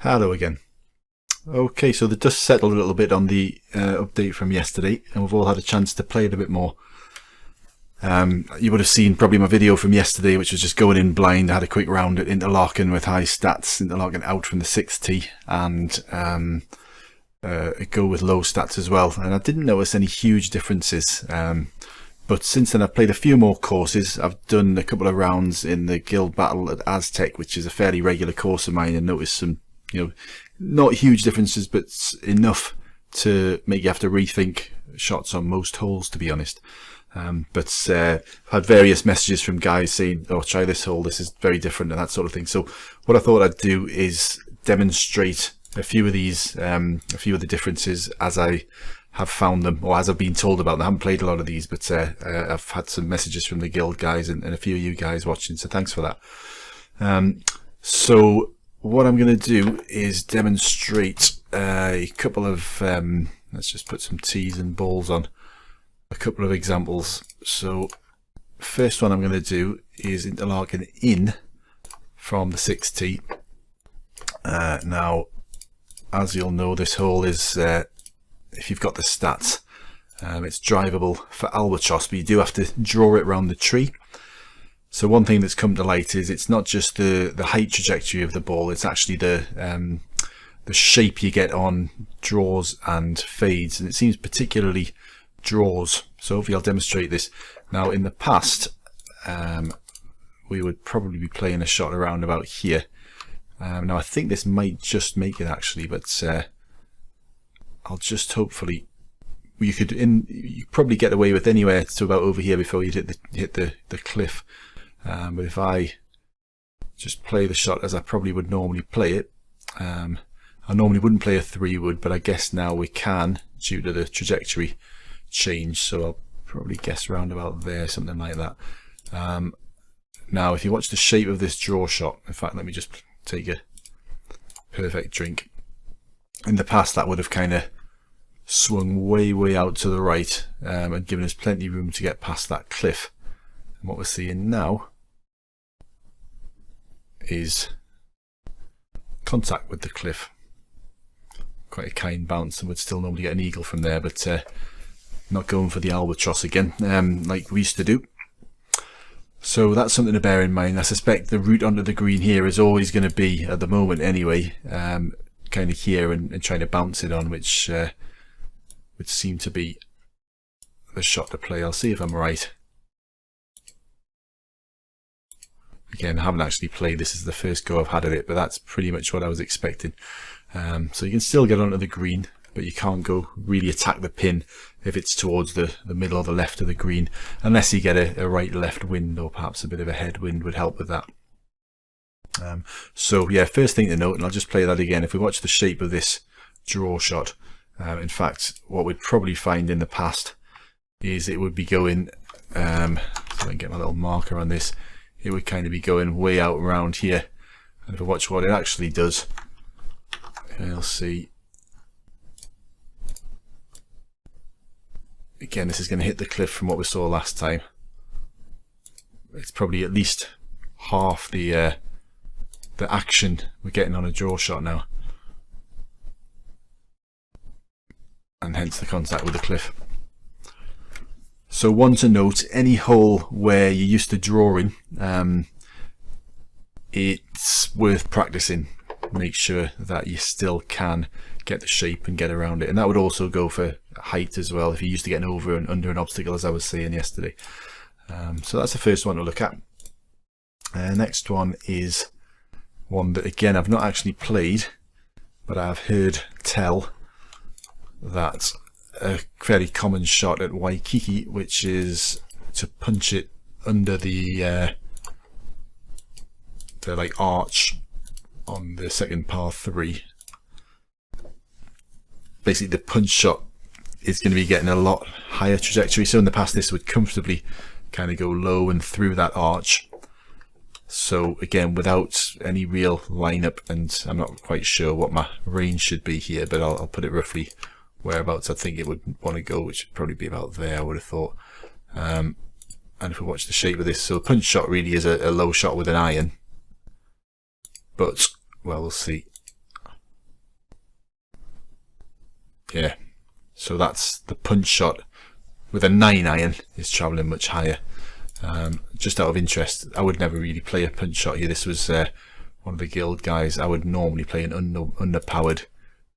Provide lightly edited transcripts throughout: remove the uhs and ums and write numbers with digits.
Hello again. Okay, so the dust settled a little bit on the update from yesterday, and we've all had a chance to play it a bit more. You would have seen probably my video from yesterday, which was just going in blind. I had a quick round at Interlaken with high stats, Interlaken out from the 6th tee, and a go with low stats as well. And I didn't notice any huge differences. But since then I've played a few more courses. I've done a couple of rounds in the Guild Battle at Aztec, which is a fairly regular course of mine, and noticed some, not huge differences, but enough to make you have to rethink shots on most holes, to be honest. But I've had various messages from guys saying, oh, try this hole, this is very different, and that sort of thing. So what I thought I'd do is demonstrate a few of these, a few of the differences as I have found them, or as I've been told about them. I haven't played a lot of these, but I've had some messages from the guild guys and a few of you guys watching, so thanks for that. So what I'm going to do is demonstrate a couple of, let's just put some tees and balls on, a couple of examples. So first one I'm going to do is Interlaken in from the 6th tee. Now, as you'll know, this hole is, if you've got the stats, it's drivable for albatross, but you do have to draw it around the tree. So one thing that's come to light is it's not just the height trajectory of the ball, it's actually the shape you get on draws and fades, and it seems particularly draws. So hopefully I'll demonstrate this. Now in the past, we would probably be playing a shot around about here. Now I think this might just make it actually, but I'll just hopefully, you probably get away with anywhere to about over here before you hit the cliff. But if I just play the shot as I probably would normally play it, I normally wouldn't play a 3-wood, but I guess now we can due to the trajectory change. So I'll probably guess round about there, something like that. Now, if you watch the shape of this draw shot, in fact, let me just take a perfect drink. In the past, that would have kind of swung way out to the right and given us plenty of room to get past that cliff. And what we're seeing now is contact with the cliff. Quite a kind bounce, and would still normally get an eagle from there, but not going for the albatross again, like we used to do. So that's something to bear in mind. I suspect the route onto the green here is always going to be, at the moment anyway, kind of here and trying to bounce it on, which would seem to be the shot to play. I'll see if I'm right. Again, I haven't actually played this. Is the first go I've had at it, but that's pretty much what I was expecting. So you can still get onto the green, but you can't go really attack the pin if it's towards the middle or the left of the green, unless you get a right-left wind, or perhaps a bit of a headwind would help with that. So yeah, first thing to note, and I'll just play that again. If we watch the shape of this draw shot, in fact, what we'd probably find in the past is it would be going, so I can get my little marker on this, it would kind of be going way out around here. And if we watch what it actually does, you'll see, again, this is going to hit the cliff from what we saw last time. It's probably at least half the action we're getting on a draw shot now, and hence the contact with the cliff. So one to note, any hole where you're used to drawing, it's worth practicing. Make sure that you still can get the shape and get around it, and that would also go for height as well, if you're used to getting over and under an obstacle, as I was saying yesterday. So that's the first one to look at. Next one is one that, again, I've not actually played, but I've heard tell that a fairly common shot at Waikiki, which is to punch it under the like arch on the second par 3. Basically, the punch shot is going to be getting a lot higher trajectory. So in the past, this would comfortably kind of go low and through that arch. So again, without any real lineup, and I'm not quite sure what my range should be here, but I'll put it roughly whereabouts I think it would want to go, which would probably be about there, I would have thought. And if we watch the shape of this, so the punch shot really is a low shot with an iron, but well, we'll see. Yeah, so that's the punch shot with a 9 iron is travelling much higher. Just out of interest, I would never really play a punch shot here. This was one of the guild guys. I would normally play an underpowered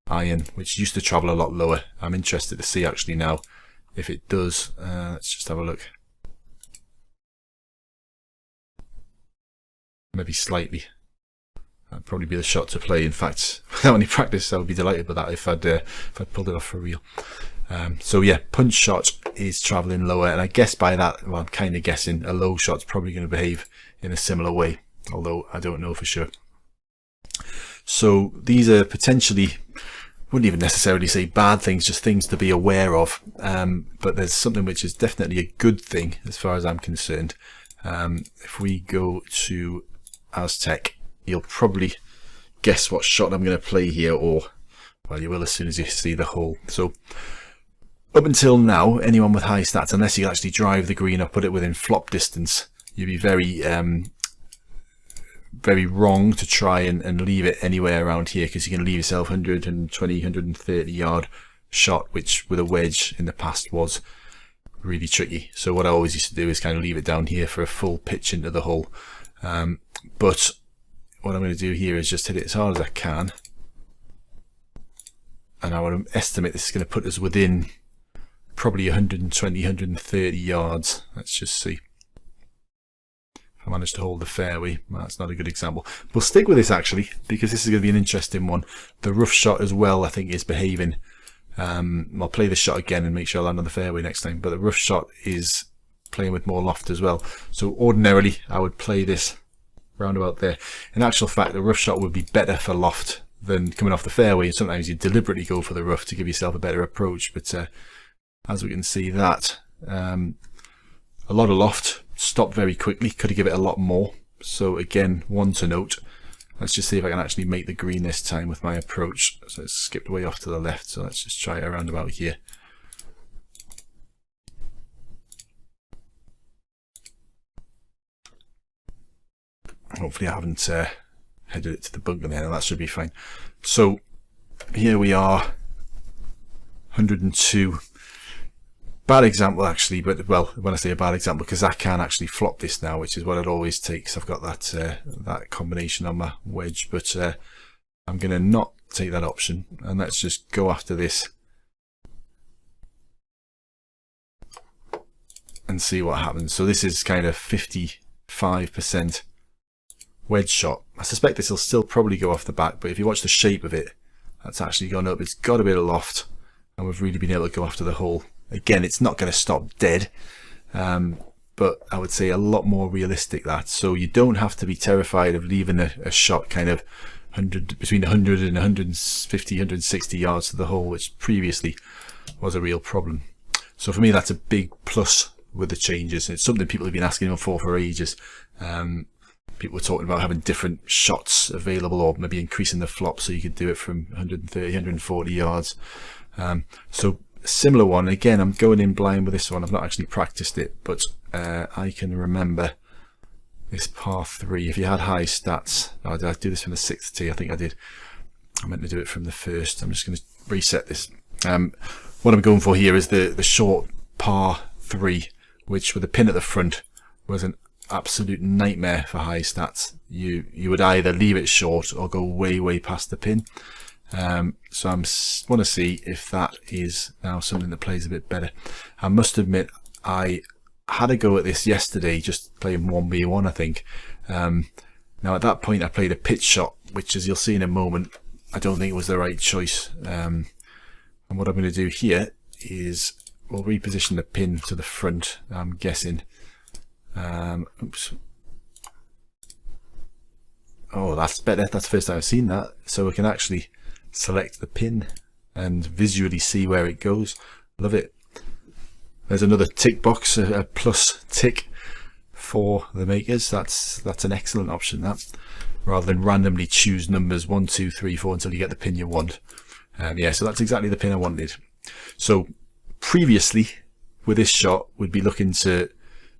iron, which used to travel a lot lower. I'm interested to see actually now if it does. Let's just have a look. Maybe slightly. That'd probably be the shot to play. In fact, without any practice, I would be delighted with that if I'd pulled it off for real. So yeah, punch shot is travelling lower, and I guess by that, well, I'm kind of guessing a low shot's probably going to behave in a similar way, although I don't know for sure. So these are potentially, wouldn't even necessarily say bad things, just things to be aware of. But there's something which is definitely a good thing as far as I'm concerned. If we go to Aztec, you'll probably guess what shot I'm going to play here, or well, you will as soon as you see the hole. So up until now, anyone with high stats, unless you actually drive the green or put it within flop distance, you'd be very very wrong to try and leave it anywhere around here, because you can leave yourself 120, 130 yard shot, which with a wedge in the past was really tricky. So what I always used to do is kind of leave it down here for a full pitch into the hole. But what I'm going to do here is just hit it as hard as I can, and I would estimate this is going to put us within probably 120, 130 yards. Let's just see. If I manage to hold the fairway, that's not a good example. We'll stick with this actually, because this is going to be an interesting one. The rough shot as well, I think, is behaving. I'll play the shot again and make sure I land on the fairway next time, but the rough shot is playing with more loft as well. So ordinarily I would play this round about there. In actual fact, the rough shot would be better for loft than coming off the fairway. Sometimes you deliberately go for the rough to give yourself a better approach, but as we can see, that a lot of loft, stopped very quickly, could have given it a lot more. So again, one to note. Let's just see if I can actually make the green this time with my approach. So it's skipped way off to the left, so let's just try it around about here. Hopefully I haven't headed it to the bunker there, and that should be fine. So here we are, 102. Bad example actually, but well, when I say a bad example, because I can actually flop this now, which is what it always takes. I've got that that combination on my wedge, but I'm going to not take that option, and let's just go after this and see what happens. So this is kind of 55% wedge shot. I suspect this will still probably go off the back, but if you watch the shape of it, that's actually gone up. It's got a bit of loft, and we've really been able to go after the hole. Again, it's not going to stop dead, but I would say a lot more realistic that. So you don't have to be terrified of leaving a shot kind of between 100 and 150, 160 yards to the hole, which previously was a real problem. So for me, that's a big plus with the changes. It's something people have been asking for ages. People were talking about having different shots available, or maybe increasing the flop so you could do it from 130, 140 yards. So similar one. Again, I'm going in blind with this one. I've not actually practiced it, but I can remember this par 3. If you had high stats, oh, did I do this from the 6th tee? I think I did. I meant to do it from the 1st. I'm just going to reset this. What I'm going for here is the short par 3, which with a pin at the front was an absolute nightmare for high stats. You would either leave it short or go way past the pin. So I want to see if that is now something that plays a bit better. I must admit, I had a go at this yesterday, just playing 1v1, I think. Now at that point I played a pitch shot, which, as you'll see in a moment, I don't think it was the right choice. And what I'm going to do here is we'll reposition the pin to the front, I'm guessing. Oops. Oh, that's better. That's the first time I've seen that. So we can actually select the pin and visually see where it goes. Love it. There's another tick box, a plus tick for the makers. That's an excellent option, that, rather than randomly choose numbers 1, 2, 3, 4 until you get the pin you want. Yeah, so that's exactly the pin I wanted. So previously with this shot, we'd be looking to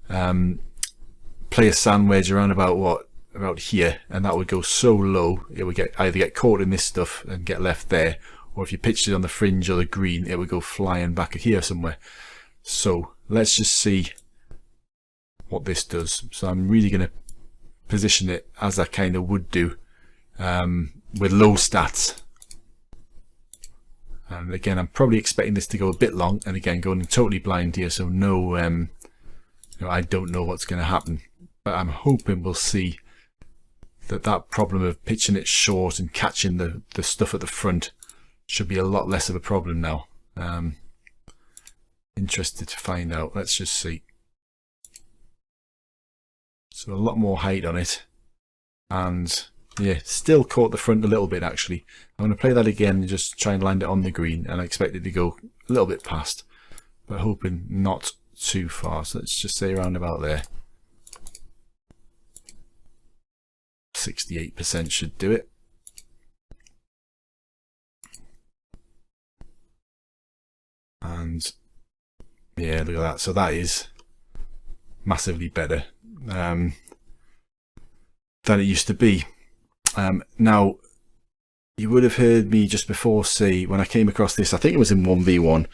play a sand wedge around about here, and that would go so low it would either get caught in this stuff and get left there, or if you pitched it on the fringe or the green, it would go flying back here somewhere. So let's just see what this does. So I'm really going to position it as I kind of would do with low stats. And again, I'm probably expecting this to go a bit long, and again, going totally blind here, so no, I don't know what's going to happen, but I'm hoping we'll see that problem of pitching it short and catching the stuff at the front should be a lot less of a problem now. Interested to find out. Let's just see. So a lot more height on it, and yeah, still caught the front a little bit actually. I'm going to play that again and just try and land it on the green, and I expect it to go a little bit past, but hoping not too far. So let's just say around about there. 68% should do it. And yeah, look at that. So that is massively better than it used to be. Now, you would have heard me just before say, when I came across this, I think it was in 1v1,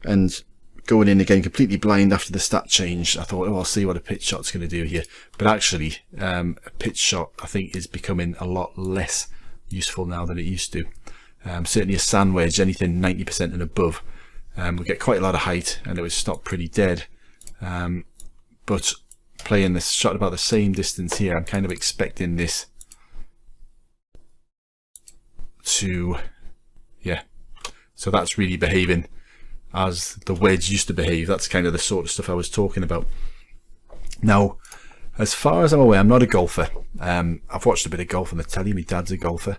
and going in again completely blind after the stat change, I thought, oh, I'll see what a pitch shot's going to do here. But actually, a pitch shot, I think, is becoming a lot less useful now than it used to. Certainly a sand wedge, anything 90% and above, would get quite a lot of height, and it would stop pretty dead. But playing this shot about the same distance here, I'm kind of expecting this to, yeah, so that's really behaving as the wedge used to behave. That's kind of the sort of stuff I was talking about. Now, as far as I'm aware, I'm not a golfer. I've watched a bit of golf on the telly. My dad's a golfer,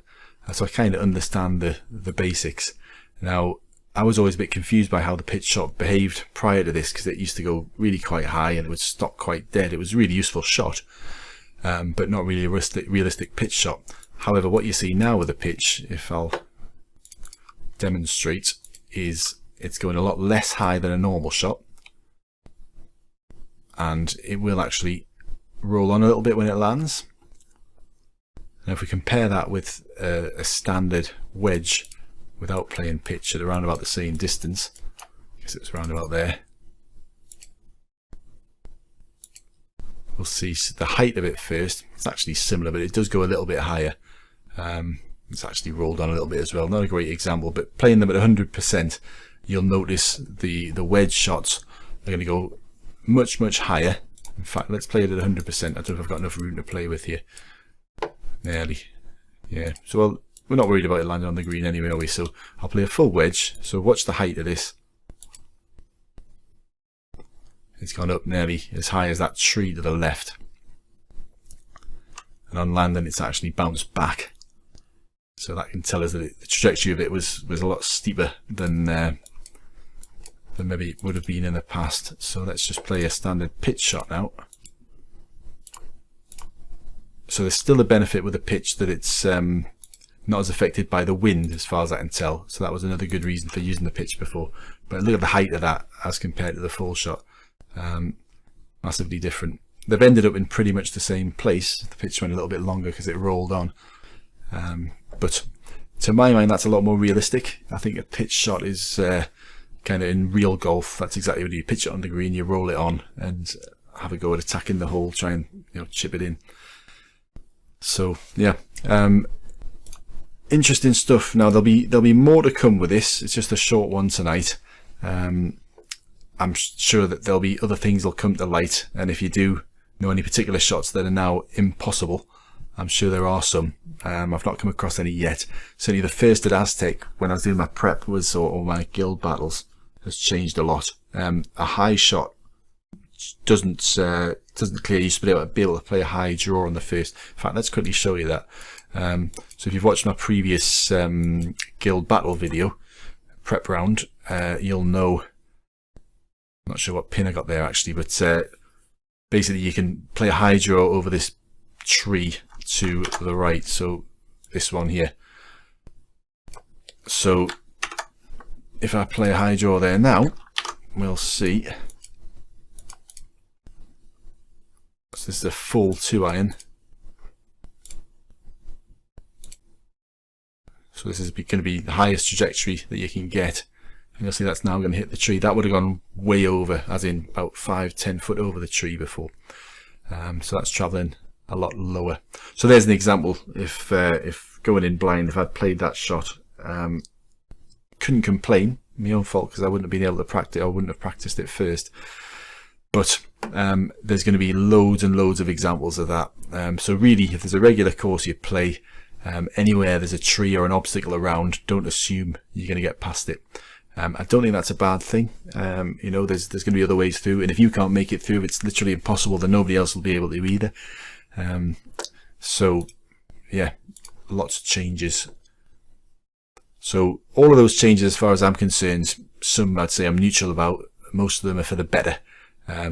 so I kind of understand the basics. Now, I was always a bit confused by how the pitch shot behaved prior to this, because it used to go really quite high and it would stop quite dead. It was a really useful shot, but not really a realistic pitch shot. However, what you see now with the pitch, if I'll demonstrate, is it's going a lot less high than a normal shot, and it will actually roll on a little bit when it lands. And if we compare that with a standard wedge without playing pitch at around about the same distance, I guess it's around about there, we'll see the height of it first. It's actually similar, but it does go a little bit higher. It's actually rolled on a little bit as well. Not a great example, but playing them at 100%, you'll notice the wedge shots are going to go much higher. In fact, let's play it at 100%. I don't know if I've got enough room to play with here. Nearly. Yeah, so we're not worried about it landing on the green anyway, are we? So I'll play a full wedge. So watch the height of this. It's gone up nearly as high as that tree to the left, and on landing it's actually bounced back. So that can tell us that the trajectory of it was a lot steeper than maybe it would have been in the past. So let's just play a standard pitch shot now. So there's still a benefit with the pitch that it's not as affected by the wind, as far as I can tell. So that was another good reason for using the pitch before. But look at the height of that as compared to the full shot. Massively different. They've ended up in pretty much the same place. The pitch went a little bit longer because it rolled on. But to my mind, that's a lot more realistic. I think a pitch shot is kind of in real golf. That's exactly what you pitch it on the green, you roll it on, and have a go at attacking the hole, try and chip it in. So yeah, interesting stuff. Now there'll be more to come with this. It's just a short one tonight. I'm sure that there'll be other things that'll come to light, and if you do know any particular shots that are now impossible, I'm sure there are some. I've not come across any yet. Certainly the first at Aztec, when I was doing my prep, or my guild battles, has changed a lot. A high shot doesn't clear. You used to be able to play a high draw on the first. In fact, let's quickly show you that. So if you've watched my previous guild battle video, prep round, you'll know. I'm not sure what pin I got there actually, but basically you can play a high draw over this tree to the right, so this one here. So if I play a high draw there now, we'll see. So this is a full 2-iron. So this is going to be the highest trajectory that you can get. And you'll see that's now going to hit the tree. That would have gone way over, as in about 5-10 foot over the tree before. So that's travelling a lot lower. So there's an example. If going in blind, if I'd played that shot, couldn't complain. My own fault, because I wouldn't have been able to practice. I wouldn't have practiced it first. But there's going to be loads and loads of examples of that. So really, if there's a regular course you play, anywhere there's a tree or an obstacle around, don't assume you're going to get past it. I don't think that's a bad thing. You know, there's going to be other ways through, and if you can't make it through, it's literally impossible, then nobody else will be able to either. So yeah, lots of changes. So all of those changes, as far as I'm concerned, some I'd say I'm neutral about. Most of them are for the better.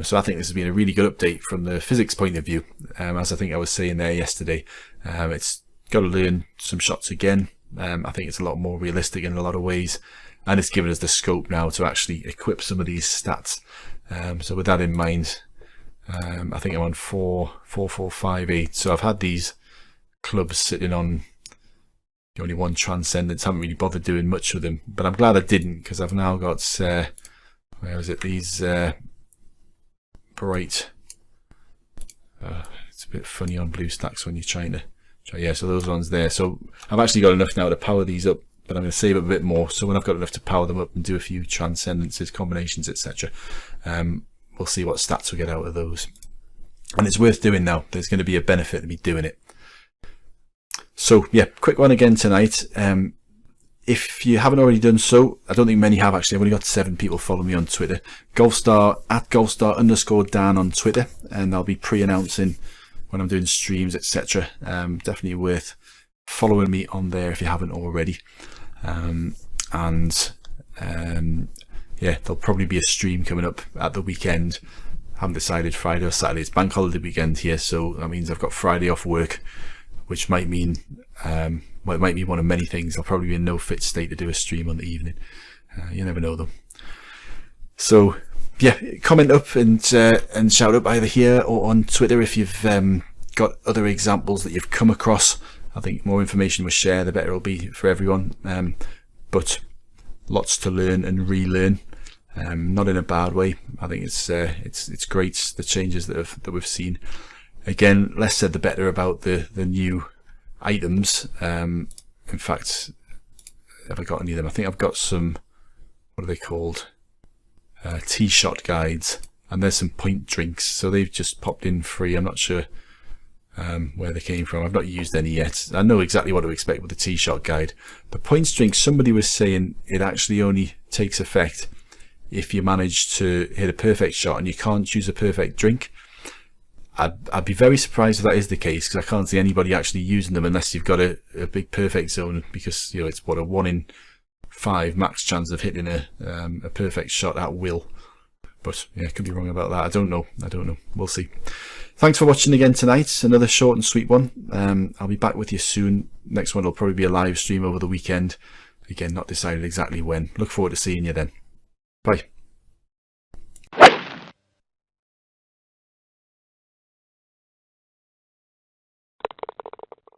So I think this has been a really good update from the physics point of view. As I think I was saying there yesterday, it's got to learn some shots again. I think it's a lot more realistic in a lot of ways, and it's given us the scope now to actually equip some of these stats. So with that in mind, I think I'm on 4-4-5-8. So I've had these clubs sitting on only one transcendence. Haven't really bothered doing much with them, but I'm glad I didn't, because I've now got where is it? These bright. It's a bit funny on BlueStacks when you're trying to. Yeah, so those ones there. So I've actually got enough now to power these up, but I'm going to save up a bit more. So when I've got enough to power them up and do a few transcendences, combinations, etc., we'll see what stats we get out of those. And it's worth doing now. There's going to be a benefit to me doing it. So yeah, quick one again tonight. If you haven't already done so, I don't think many have actually. I've only got 7 people following me on Twitter. Golfstar at Golfstar_Dan on Twitter, and I'll be pre-announcing when I'm doing streams, etc. Definitely worth following me on there if you haven't already. Yeah, there'll probably be a stream coming up at the weekend. Haven't decided Friday or Saturday. It's bank holiday weekend here, so that means I've got Friday off work, which might mean well, it might be one of many things. I'll probably be in no fit state to do a stream on the evening. You never know though. So yeah, comment up and shout up either here or on Twitter if you've got other examples that you've come across. I think more information we share, the better it'll be for everyone. But lots to learn and relearn. Not in a bad way. I think it's great, the changes that we've seen. Again, less said the better about the new items. In fact, have I got any of them? I think I've got some, what are they called? Tee shot guides, and there's some point drinks. So they've just popped in free. I'm not sure where they came from. I've not used any yet. I know exactly what to expect with the tee shot guide. The points drink, somebody was saying it actually only takes effect if you manage to hit a perfect shot, and you can't choose a perfect drink. I'd be very surprised if that is the case, because I can't see anybody actually using them unless you've got a big perfect zone, because you know it's what, a 1 in 5 max chance of hitting a perfect shot at will. But yeah, I could be wrong about that. I don't know. We'll see. Thanks for watching again tonight. Another short and sweet one. I'll be back with you soon. Next one will probably be a live stream over the weekend. Again, not decided exactly when. Look forward to seeing you then. Bye.